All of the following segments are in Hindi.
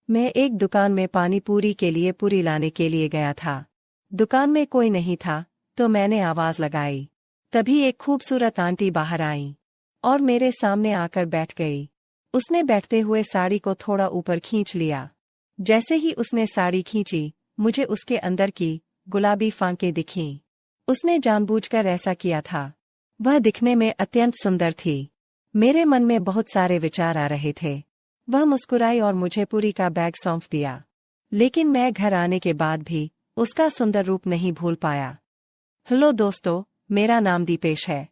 मैं एक दुकान में पानी पूरी के लिए पूरी लाने के लिए गया था। दुकान में कोई नहीं था, तो मैंने आवाज लगाई। तभी एक खूबसूरत आंटी बाहर आई और मेरे सामने आकर बैठ गई। उसने बैठते हुए साड़ी को थोड़ा ऊपर खींच लिया। जैसे ही उसने साड़ी खींची, मुझे उसके अंदर की गुलाबी फांकें दिखीं। उसने जानबूझकर ऐसा किया था। वह दिखने में अत्यंत सुंदर थी। मेरे मन में बहुत सारे विचार आ रहे थे। वह मुस्कुराई और मुझे पूरी का बैग सौंप दिया। लेकिन मैं घर आने के बाद भी उसका सुंदर रूप नहीं भूल पाया। हेलो दोस्तों, मेरा नाम दीपेश है।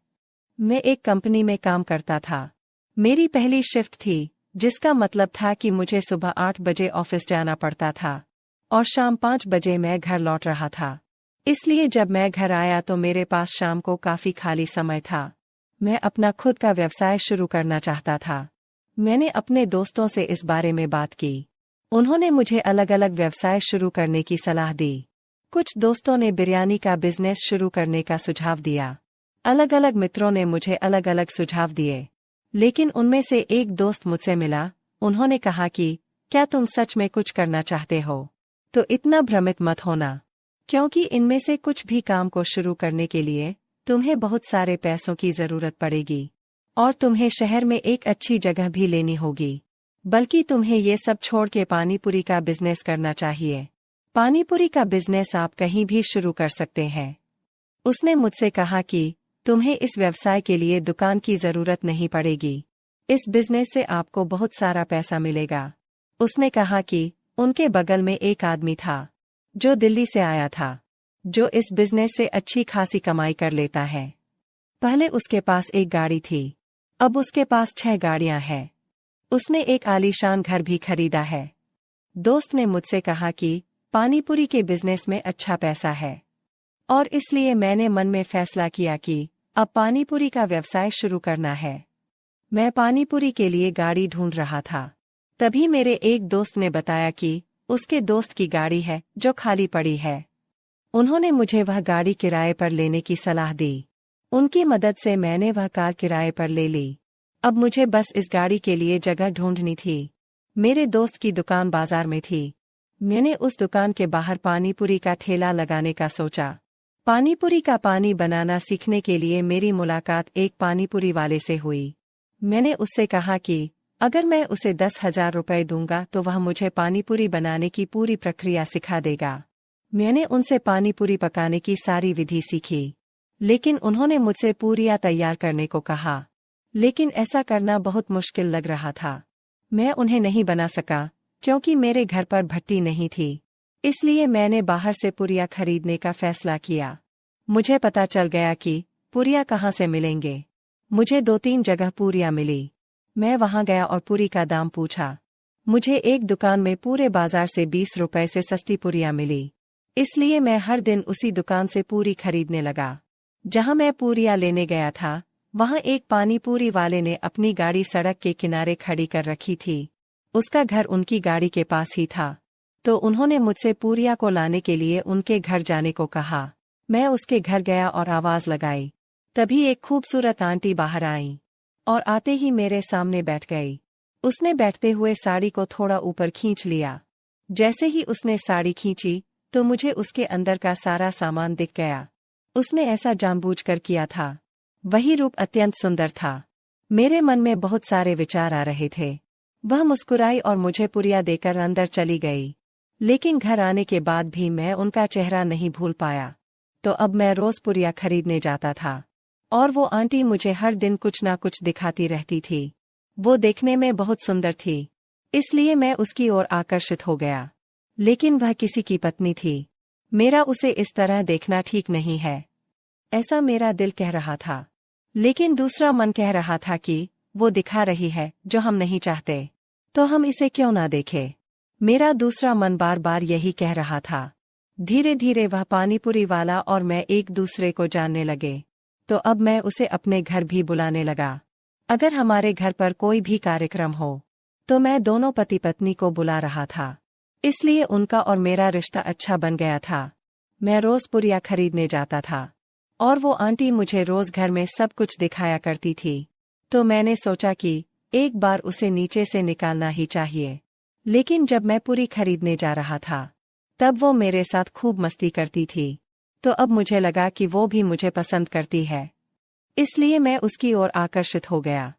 मैं एक कंपनी में काम करता था। मेरी पहली शिफ्ट थी, जिसका मतलब था कि मुझे सुबह 8 बजे ऑफिस जाना पड़ता था और शाम 5 बजे मैं घर लौट रहा था। इसलिए जब मैं घर आया तो मेरे पास शाम को काफी खाली समय था। मैं अपना खुद का व्यवसाय शुरू करना चाहता था। मैंने अपने दोस्तों से इस बारे में बात की। उन्होंने मुझे अलग अलग व्यवसाय शुरू करने की सलाह दी। कुछ दोस्तों ने बिरयानी का बिजनेस शुरू करने का सुझाव दिया। अलग अलग मित्रों ने मुझे अलग अलग सुझाव दिए। लेकिन उनमें से एक दोस्त मुझसे मिला। उन्होंने कहा कि क्या तुम सच में कुछ करना चाहते हो? तो इतना भ्रमित मत होना, क्योंकि इनमें से कुछ भी काम को शुरू करने के लिए तुम्हें बहुत सारे पैसों की जरूरत पड़ेगी और तुम्हें शहर में एक अच्छी जगह भी लेनी होगी। बल्कि तुम्हें ये सब छोड़ के पानीपुरी का बिजनेस करना चाहिए। पानीपुरी का बिजनेस आप कहीं भी शुरू कर सकते हैं। उसने मुझसे कहा कि तुम्हें इस व्यवसाय के लिए दुकान की जरूरत नहीं पड़ेगी। इस बिजनेस से आपको बहुत सारा पैसा मिलेगा। उसने कहा कि उनके बगल में एक आदमी था जो दिल्ली से आया था, जो इस बिजनेस से अच्छी खासी कमाई कर लेता है। पहले उसके पास एक गाड़ी थी, अब उसके पास 6 गाड़ियां हैं। उसने एक आलीशान घर भी खरीदा है। दोस्त ने मुझसे कहा कि पानीपुरी के बिजनेस में अच्छा पैसा है और इसलिए मैंने मन में फैसला किया कि अब पानीपुरी का व्यवसाय शुरू करना है। मैं पानीपुरी के लिए गाड़ी ढूंढ रहा था। तभी मेरे एक दोस्त ने बताया कि उसके दोस्त की गाड़ी है जो खाली पड़ी है। उन्होंने मुझे वह गाड़ी किराए पर लेने की सलाह दी। उनकी मदद से मैंने वह कार किराए पर ले ली। अब मुझे बस इस गाड़ी के लिए जगह ढूंढनी थी। मेरे दोस्त की दुकान बाजार में थी। मैंने उस दुकान के बाहर पानीपुरी का ठेला लगाने का सोचा। पानीपुरी का पानी बनाना सीखने के लिए मेरी मुलाकात एक पानीपुरी वाले से हुई। मैंने उससे कहा कि अगर मैं उसे 10,000 रुपए दूंगा तो वह मुझे पानीपुरी बनाने की पूरी प्रक्रिया सिखा देगा। मैंने उनसे पानीपुरी पकाने की सारी विधि सीखी। लेकिन उन्होंने मुझसे पूरियां तैयार करने को कहा। लेकिन ऐसा करना बहुत मुश्किल लग रहा था। मैं उन्हें नहीं बना सका क्योंकि मेरे घर पर भट्टी नहीं थी। इसलिए मैंने बाहर से पुरिया खरीदने का फैसला किया। मुझे पता चल गया कि पुरिया कहाँ से मिलेंगे। मुझे 2-3 जगह पुरिया मिली। मैं वहां गया और पूरी का दाम पूछा। मुझे एक दुकान में पूरे बाजार से 20 रुपए से सस्ती पुरिया मिली। इसलिए मैं हर दिन उसी दुकान से पूरी खरीदने लगा। जहां मैं पूरियां लेने गया था, वहां एक पानीपुरी वाले ने अपनी गाड़ी सड़क के किनारे खड़ी कर रखी थी। उसका घर उनकी गाड़ी के पास ही था। तो उन्होंने मुझसे पूरिया को लाने के लिए उनके घर जाने को कहा। मैं उसके घर गया और आवाज लगाई। तभी एक खूबसूरत आंटी बाहर आई और आते ही मेरे सामने बैठ गई। उसने बैठते हुए साड़ी को थोड़ा ऊपर खींच लिया। जैसे ही उसने साड़ी खींची तो मुझे उसके अंदर का सारा सामान दिख गया। उसने ऐसा जानबूझकर किया था। वही रूप अत्यंत सुंदर था। मेरे मन में बहुत सारे विचार आ रहे थे। वह मुस्कुराई और मुझे पुरिया देकर अंदर चली गई। लेकिन घर आने के बाद भी मैं उनका चेहरा नहीं भूल पाया। तो अब मैं रोज पुरिया खरीदने जाता था और वो आंटी मुझे हर दिन कुछ ना कुछ दिखाती रहती थी। वो देखने में बहुत सुंदर थी, इसलिए मैं उसकी ओर आकर्षित हो गया। लेकिन वह किसी की पत्नी थी। मेरा उसे इस तरह देखना ठीक नहीं है, ऐसा मेरा दिल कह रहा था। लेकिन दूसरा मन कह रहा था कि वो दिखा रही है जो हम नहीं चाहते, तो हम इसे क्यों ना देखें। मेरा दूसरा मन बार बार यही कह रहा था। धीरे धीरे वह पानीपुरी वाला और मैं एक दूसरे को जानने लगे। तो अब मैं उसे अपने घर भी बुलाने लगा। अगर हमारे घर पर कोई भी कार्यक्रम हो तो मैं दोनों पति पत्नी को बुला रहा था। इसलिए उनका और मेरा रिश्ता अच्छा बन गया था। मैं रोज पुरिया खरीदने जाता था और वो आंटी मुझे रोज घर में सब कुछ दिखाया करती थी। तो मैंने सोचा कि एक बार उसे नीचे से निकालना ही चाहिए। लेकिन जब मैं पूरी खरीदने जा रहा था तब वो मेरे साथ खूब मस्ती करती थी। तो अब मुझे लगा कि वो भी मुझे पसंद करती है, इसलिए मैं उसकी ओर आकर्षित हो गया।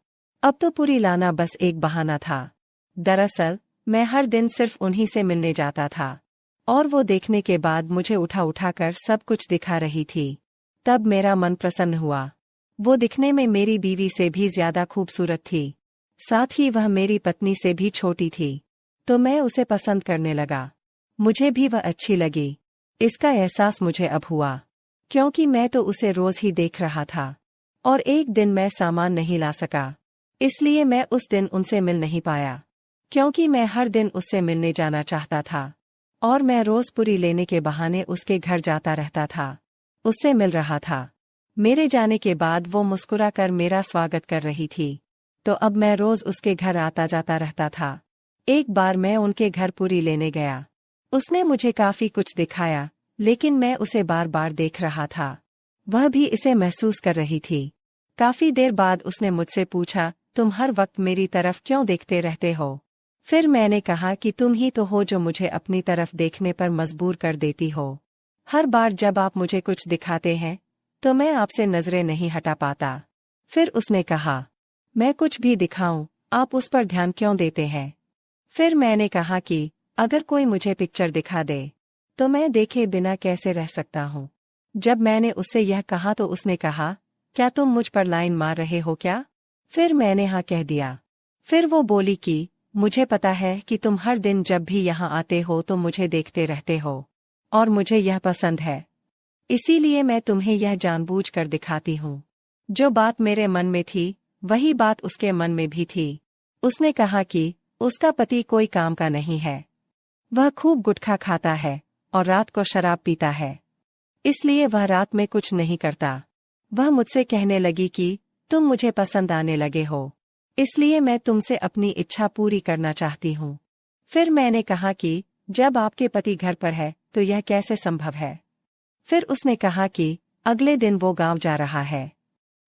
अब तो पूरी लाना बस एक बहाना था। दरअसल मैं हर दिन सिर्फ उन्हीं से मिलने जाता था और वो देखने के बाद मुझे उठा उठाकर सब कुछ दिखा रही थी। तब मेरा मन प्रसन्न हुआ। वो दिखने में मेरी बीवी से भी ज्यादा खूबसूरत थी, साथ ही वह मेरी पत्नी से भी छोटी थी। तो मैं उसे पसंद करने लगा। मुझे भी वह अच्छी लगी। इसका एहसास मुझे अब हुआ, क्योंकि मैं तो उसे रोज ही देख रहा था और एक दिन मैं सामान नहीं ला सका, इसलिए मैं उस दिन उनसे मिल नहीं पाया, क्योंकि मैं हर दिन उससे मिलने जाना चाहता था और मैं रोज पूरी लेने के बहाने उसके घर जाता रहता था, उससे मिल रहा था। मेरे जाने के बाद वो मुस्कुराकर मेरा स्वागत कर रही थी, तो अब मैं रोज उसके घर आता जाता रहता था। एक बार मैं उनके घर पूरी लेने गया। उसने मुझे काफी कुछ दिखाया, लेकिन मैं उसे बार बार देख रहा था। वह भी इसे महसूस कर रही थी। काफी देर बाद उसने मुझसे पूछा, तुम हर वक्त मेरी तरफ क्यों देखते रहते हो? फिर मैंने कहा कि तुम ही तो हो जो मुझे अपनी तरफ देखने पर मजबूर कर देती हो। हर बार जब आप मुझे कुछ दिखाते हैं तो मैं आपसे नजरें नहीं हटा पाता। फिर उसने कहा, मैं कुछ भी दिखाऊं, आप उस पर ध्यान क्यों देते हैं? फिर मैंने कहा कि अगर कोई मुझे पिक्चर दिखा दे तो मैं देखे बिना कैसे रह सकता हूँ। जब मैंने उससे यह कहा तो उसने कहा, क्या तुम मुझ पर लाइन मार रहे हो क्या? फिर मैंने हाँ कह दिया। फिर वो बोली कि मुझे पता है कि तुम हर दिन जब भी यहाँ आते हो तो मुझे देखते रहते हो और मुझे यह पसंद है, इसीलिए मैं तुम्हें यह जानबूझकर दिखाती हूँ। जो बात मेरे मन में थी वही बात उसके मन में भी थी। उसने कहा कि उसका पति कोई काम का नहीं है, वह खूब गुटखा खाता है और रात को शराब पीता है, इसलिए वह रात में कुछ नहीं करता। वह मुझसे कहने लगी कि तुम मुझे पसंद आने लगे हो, इसलिए मैं तुमसे अपनी इच्छा पूरी करना चाहती हूँ। फिर मैंने कहा कि जब आपके पति घर पर है तो यह कैसे संभव है? फिर उसने कहा कि अगले दिन वो गांव जा रहा है,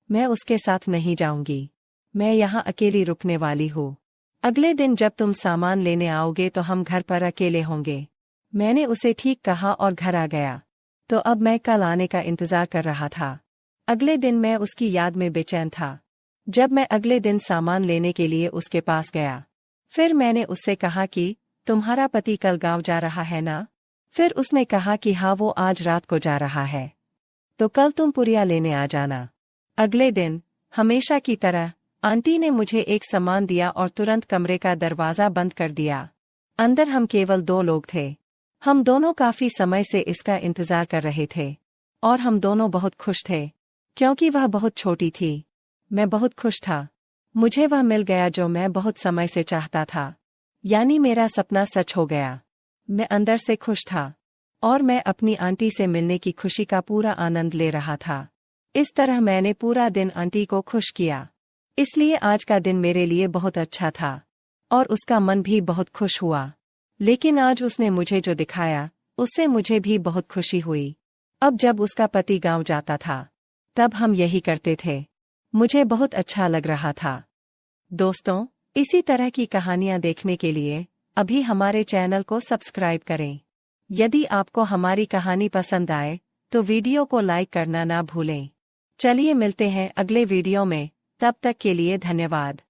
मैं उसके साथ नहीं जाऊंगी, मैं यहाँ अकेली रुकने वाली हूँ। अगले दिन जब तुम सामान लेने आओगे तो हम घर पर अकेले होंगे। मैंने उसे ठीक कहा और घर आ गया। तो अब मैं कल आने का इंतजार कर रहा था। अगले दिन मैं उसकी याद में बेचैन था। जब मैं अगले दिन सामान लेने के लिए उसके पास गया, फिर मैंने उससे कहा कि तुम्हारा पति कल गांव जा रहा है ना? फिर उसने कहा कि हाँ, वो आज रात को जा रहा है, तो कल तुम पुरिया लेने आ जाना। अगले दिन हमेशा की तरह आंटी ने मुझे एक सामान दिया और तुरंत कमरे का दरवाजा बंद कर दिया। अंदर हम केवल 2 लोग थे। हम दोनों काफी समय से इसका इंतजार कर रहे थे और हम दोनों बहुत खुश थे, क्योंकि वह बहुत छोटी थी। मैं बहुत खुश था। मुझे वह मिल गया जो मैं बहुत समय से चाहता था, यानी मेरा सपना सच हो गया। मैं अंदर से खुश था और मैं अपनी आंटी से मिलने की खुशी का पूरा आनंद ले रहा था। इस तरह मैंने पूरा दिन आंटी को खुश किया, इसलिए आज का दिन मेरे लिए बहुत अच्छा था और उसका मन भी बहुत खुश हुआ। लेकिन आज उसने मुझे जो दिखाया उससे मुझे भी बहुत खुशी हुई। अब जब उसका पति गांव जाता था तब हम यही करते थे। मुझे बहुत अच्छा लग रहा था। दोस्तों, इसी तरह की कहानियां देखने के लिए अभी हमारे चैनल को सब्सक्राइब करें। यदि आपको हमारी कहानी पसंद आए तो वीडियो को लाइक करना ना भूलें। चलिए मिलते हैं अगले वीडियो में, तब तक के लिए धन्यवाद।